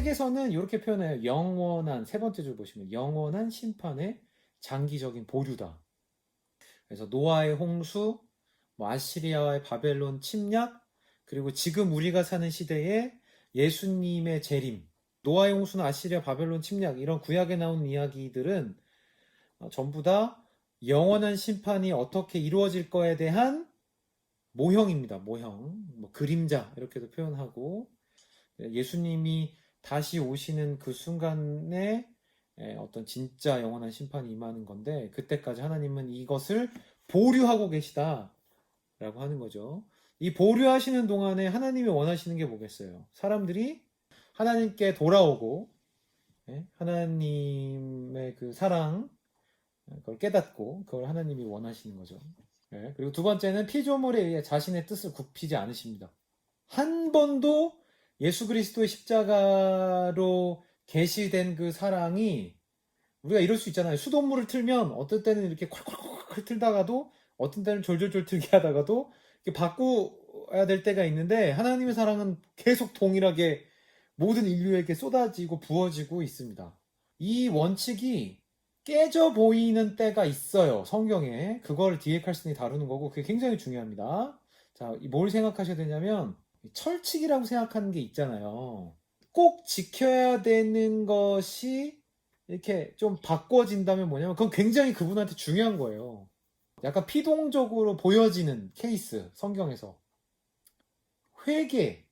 책에서는 이렇게 표현해요. 영원한, 세 번째 줄 보시면 영원한 심판의 장기적인 보류다. 그래서 노아의 홍수, 뭐 아시리아와의 바벨론 침략, 그리고 지금 우리가 사는 시대에 예수님의 재림, 노아의 홍수나 아시리아 바벨론 침략, 이런 구약에 나오는 이야기들은 전부 다 영원한 심판이 어떻게 이루어질 거에 대한 모형입니다. 모형, 뭐 그림자 이렇게도 표현하고, 예수님이 다시 오시는 그 순간에 어떤 진짜 영원한 심판이 임하는 건데, 그때까지 하나님은 이것을 보류하고 계시다라고 하는 거죠. 이 보류하시는 동안에 하나님이 원하시는 게 뭐겠어요? 사람들이 하나님께 돌아오고 하나님의 그 사랑, 그걸 깨닫고 그걸 하나님이 원하시는 거죠. 그리고 두 번째는 피조물에 의해 자신의 뜻을 굽히지 않으십니다. 한 번도 예수 그리스도의 십자가로 계시된 그 사랑이, 우리가 이럴 수 있잖아요. 수돗물을 틀면 어떤 때는 이렇게 콸콸콸 틀다가도, 어떤 때는 졸졸졸 틀게 하다가도 이렇게 바꿔야 될 때가 있는데, 하나님의 사랑은 계속 동일하게 모든 인류에게 쏟아지고 부어지고 있습니다. 이 원칙이 깨져 보이는 때가 있어요, 성경에. 그걸 D.A. 칼슨이 다루는 거고, 그게 굉장히 중요합니다. 자, 뭘 생각하셔야 되냐면, 철칙이라고 생각하는 게 있잖아요. 꼭 지켜야 되는 것이 이렇게 좀 바꿔진다면 뭐냐면, 그건 굉장히 그분한테 중요한 거예요. 약간 피동적으로 보여지는 케이스, 성경에서. 회개,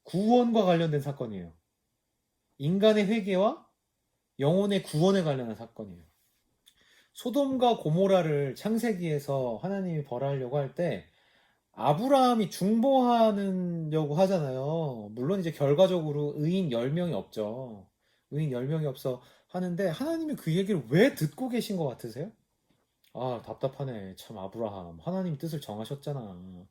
구원과 관련된 사건이에요. 인간의 회개와 영혼의 구원에 관련한 사건이에요. 소돔과 고모라를 창세기에서 하나님이 벌하려고 할 때 아브라함이 중보하려고 하잖아요. 물론 이제 결과적으로 의인 10명이 없죠. 의인 10명이 없어 하는데, 하나님이 그 얘기를 왜 듣고 계신 것 같으세요? 아, 답답하네. 참, 아브라함. 하나님 뜻을 정하셨잖아.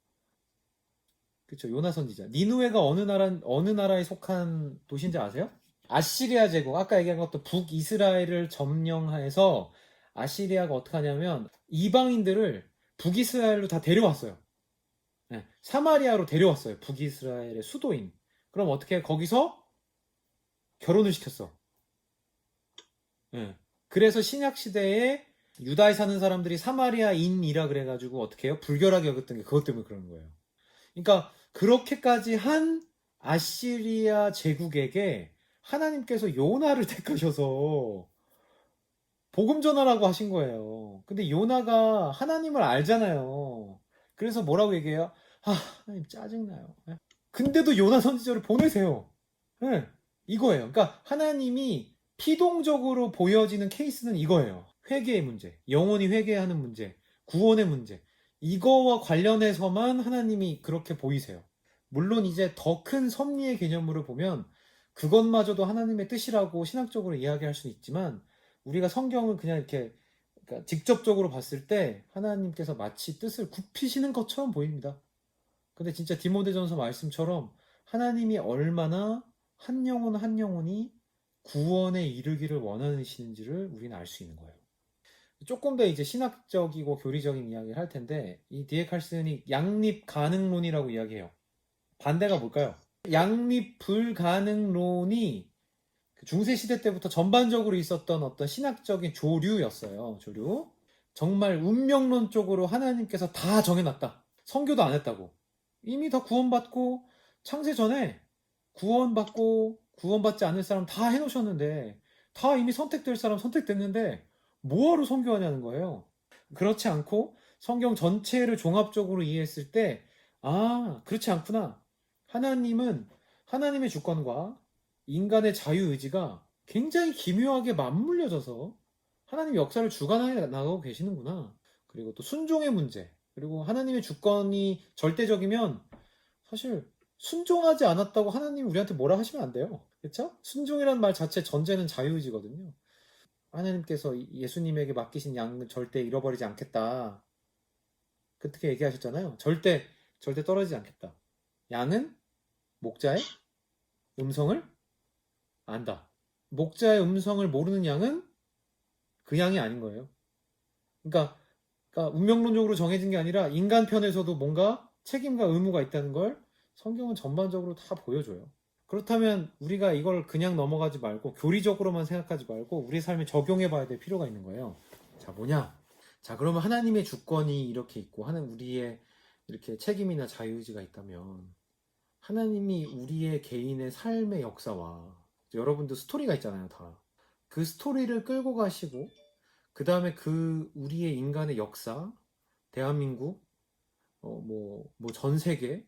그쵸, 요나 선지자. 니누에가 어느 나라에 속한 도시인지 아세요? 아시리아 제국. 아까 얘기한 것도 북이스라엘을 점령해서 아시리아가 어떻게 하냐면 이방인들을 북이스라엘로 다 데려왔어요. 사마리아로 데려왔어요. 북이스라엘의 수도인. 그럼 어떻게 거기서 결혼을 시켰어. 그래서 신약 시대에 유다에 사는 사람들이 사마리아인이라 그래가지고 어떻게 해요? 불결하게 여겼던 게 그것 때문에 그런 거예요. 그러니까 그렇게까지 한 아시리아 제국에게 하나님께서 요나를 택하셔서 복음 전하라고 하신 거예요. 근데 요나가 하나님을 알잖아요. 그래서 뭐라고 얘기해요? 아, 하나님 짜증나요. 근데도 요나 선지자를 보내세요. 네, 이거예요. 그러니까 하나님이 피동적으로 보여지는 케이스는 이거예요. 회개의 문제, 영혼이 회개하는 문제, 구원의 문제. 이거와 관련해서만 하나님이 그렇게 보이세요. 물론 이제 더 큰 섭리의 개념으로 보면 그것마저도 하나님의 뜻이라고 신학적으로 이야기할 수 있지만, 우리가 성경을 그냥 이렇게, 그러니까 직접적으로 봤을 때 하나님께서 마치 뜻을 굽히시는 것처럼 보입니다. 근데 진짜 디모데전서 말씀처럼 하나님이 얼마나 한 영혼 한 영혼이 구원에 이르기를 원하시는지를 우리는 알 수 있는 거예요. 조금 더 이제 신학적이고 교리적인 이야기를 할 텐데, 이 디에 칼슨이 양립 가능론이라고 이야기해요. 반대가 뭘까요? 양립 불가능론이 중세시대 때부터 전반적으로 있었던 어떤 신학적인 조류였어요. 조류. 정말 운명론 쪽으로 하나님께서 다 정해놨다. 선교도 안 했다고. 이미 다 구원받고, 창세 전에 구원받고 구원받지 않을 사람 다 해놓으셨는데, 다 이미 선택될 사람 선택됐는데 뭐하러 선교하냐는 거예요. 그렇지 않고 성경 전체를 종합적으로 이해했을 때, 아, 그렇지 않구나. 하나님은 하나님의 주권과 인간의 자유의지가 굉장히 기묘하게 맞물려져서 하나님 역사를 주관해 나가고 계시는구나. 그리고 또 순종의 문제, 그리고 하나님의 주권이 절대적이면 사실 순종하지 않았다고 하나님 우리한테 뭐라 하시면 안 돼요. 그렇죠? 순종이라는 말 자체 전제는 자유의지거든요. 하나님께서 예수님에게 맡기신 양은 절대 잃어버리지 않겠다. 그렇게 얘기하셨잖아요. 절대 떨어지지 않겠다. 양은 목자의 음성을 안다. 목자의 음성을 모르는 양은 그 양이 아닌 거예요. 그러니까 운명론적으로 정해진 게 아니라 인간 편에서도 뭔가 책임과 의무가 있다는 걸 성경은 전반적으로 다 보여줘요. 그렇다면 우리가 이걸 그냥 넘어가지 말고 교리적으로만 생각하지 말고 우리 삶에 적용해 봐야 될 필요가 있는 거예요. 자, 뭐냐? 자, 그러면 하나님의 주권이 이렇게 있고 우리의 이렇게 책임이나 자유의지가 있다면 하나님이 우리의 개인의 삶의 역사와 여러분들 스토리가 있잖아요, 다. 그 스토리를 끌고 가시고 그 다음에 그 우리의 인간의 역사, 대한민국, 전 세계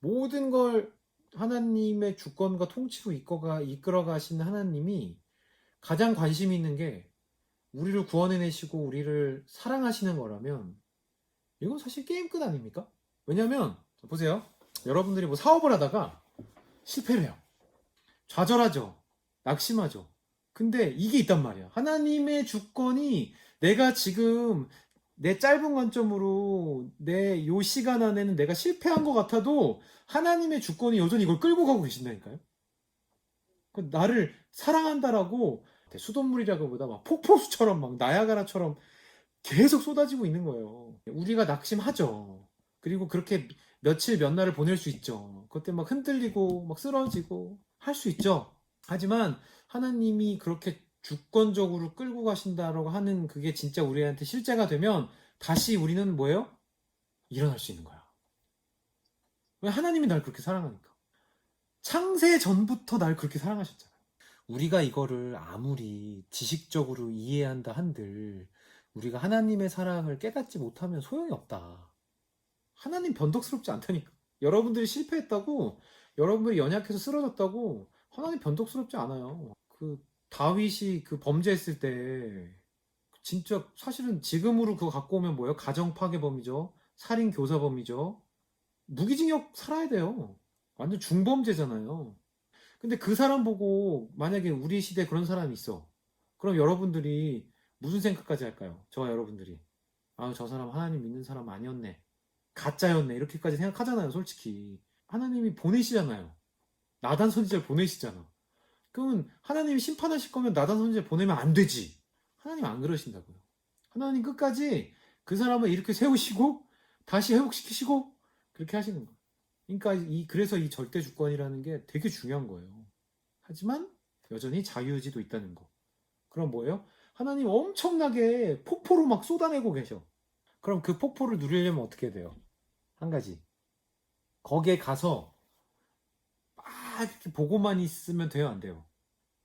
모든 걸 하나님의 주권과 통치로 이끌어 가시는 하나님이 가장 관심 있는 게 우리를 구원해내시고 우리를 사랑하시는 거라면 이건 사실 게임 끝 아닙니까? 왜냐면 보세요. 여러분들이 뭐 사업을 하다가 실패를 해요. 좌절하죠. 낙심하죠. 근데 이게 있단 말이야. 하나님의 주권이 내가 지금 내 짧은 관점으로 내 요 시간 안에는 내가 실패한 것 같아도 하나님의 주권이 여전히 이걸 끌고 가고 계신다니까요. 나를 사랑한다라고 수돗물이라고보다 막 폭포수처럼 막 나야가라처럼 계속 쏟아지고 있는 거예요. 우리가 낙심하죠. 그리고 그렇게 며칠 몇 날을 보낼 수 있죠. 그때 막 흔들리고 막 쓰러지고 할 수 있죠. 하지만 하나님이 그렇게 주권적으로 끌고 가신다라고 하는 그게 진짜 우리한테 실제가 되면 다시 우리는 뭐예요? 일어날 수 있는 거야. 왜? 하나님이 날 그렇게 사랑하니까. 창세 전부터 날 그렇게 사랑하셨잖아요. 우리가 이거를 아무리 지식적으로 이해한다 한들 우리가 하나님의 사랑을 깨닫지 못하면 소용이 없다. 하나님 변덕스럽지 않다니까. 여러분들이 실패했다고, 여러분들이 연약해서 쓰러졌다고 하나님 변덕스럽지 않아요. 그 다윗이 그 범죄했을 때 진짜 사실은 지금으로 그거 갖고 오면 뭐예요? 가정 파괴범이죠. 살인 교사범이죠. 무기징역 살아야 돼요. 완전 중범죄잖아요. 근데 그 사람 보고 만약에 우리 시대에 그런 사람이 있어. 그럼 여러분들이 무슨 생각까지 할까요? 저와 여러분들이. 아, 저 사람 하나님 믿는 사람 아니었네. 가짜였네. 이렇게까지 생각하잖아요, 솔직히. 하나님이 보내시잖아요. 나단 선지자를 보내시잖아. 그러면 하나님이 심판하실 거면 나단 선지자를 보내면 안 되지. 하나님 안 그러신다고요. 하나님 끝까지 그 사람을 이렇게 세우시고 다시 회복시키시고 그렇게 하시는 거예요. 그러니까 그래서 이 절대 주권이라는 게 되게 중요한 거예요. 하지만 여전히 자유의지도 있다는 거. 그럼 뭐예요? 하나님 엄청나게 폭포로 막 쏟아내고 계셔. 그럼 그 폭포를 누리려면 어떻게 돼요? 한 가지. 거기에 가서 막 이렇게 보고만 있으면 돼요, 안 돼요?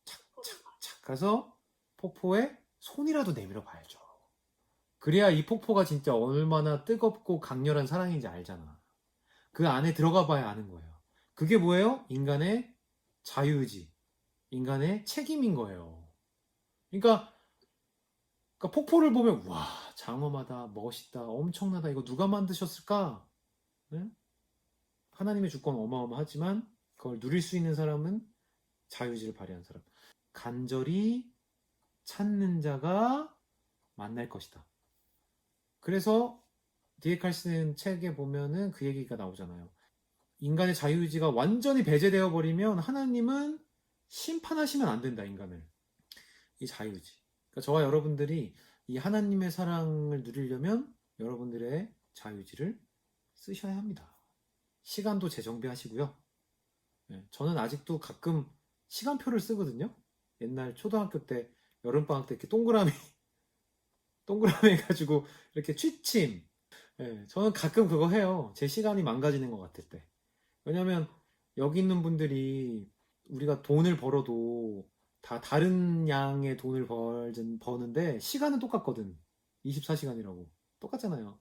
착착착 가서 폭포에 손이라도 내밀어 봐야죠. 그래야 이 폭포가 진짜 얼마나 뜨겁고 강렬한 사랑인지 알잖아. 그 안에 들어가 봐야 아는 거예요. 그게 뭐예요? 인간의 자유의지, 인간의 책임인 거예요. 그러니까 폭포를 보면 와, 장엄하다, 멋있다, 엄청나다, 이거 누가 만드셨을까? 네? 하나님의 주권 어마어마하지만 그걸 누릴 수 있는 사람은 자유의지를 발휘한 사람. 간절히 찾는 자가 만날 것이다. 그래서 D.A. 칼슨 책에 보면은 그 얘기가 나오잖아요. 인간의 자유의지가 완전히 배제되어 버리면 하나님은 심판하시면 안 된다, 인간을. 이 자유의지. 그러니까 저와 여러분들이 이 하나님의 사랑을 누리려면 여러분들의 자유의지를 쓰셔야 합니다. 시간도 재정비하시고요. 네, 저는 아직도 가끔 시간표를 쓰거든요. 옛날 초등학교 때 여름방학 때 이렇게 동그라미 해가지고 이렇게 취침. 네, 저는 가끔 그거 해요. 제 시간이 망가지는 것 같을 때. 왜냐면 여기 있는 분들이 우리가 돈을 벌어도 다 다른 양의 돈을 버는데 시간은 똑같거든. 24시간이라고. 똑같잖아요.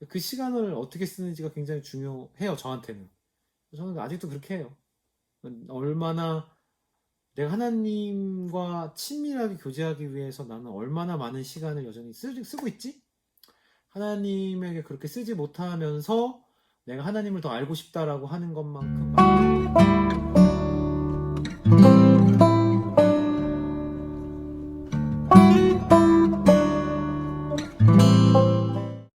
그 시간을 어떻게 쓰는지가 굉장히 중요해요, 저한테는. 저는 아직도 그렇게 해요. 얼마나 내가 하나님과 친밀하게 교제하기 위해서 나는 얼마나 많은 시간을 여전히 쓰고 있지? 하나님에게 그렇게 쓰지 못하면서 내가 하나님을 더 알고 싶다라고 하는 것만큼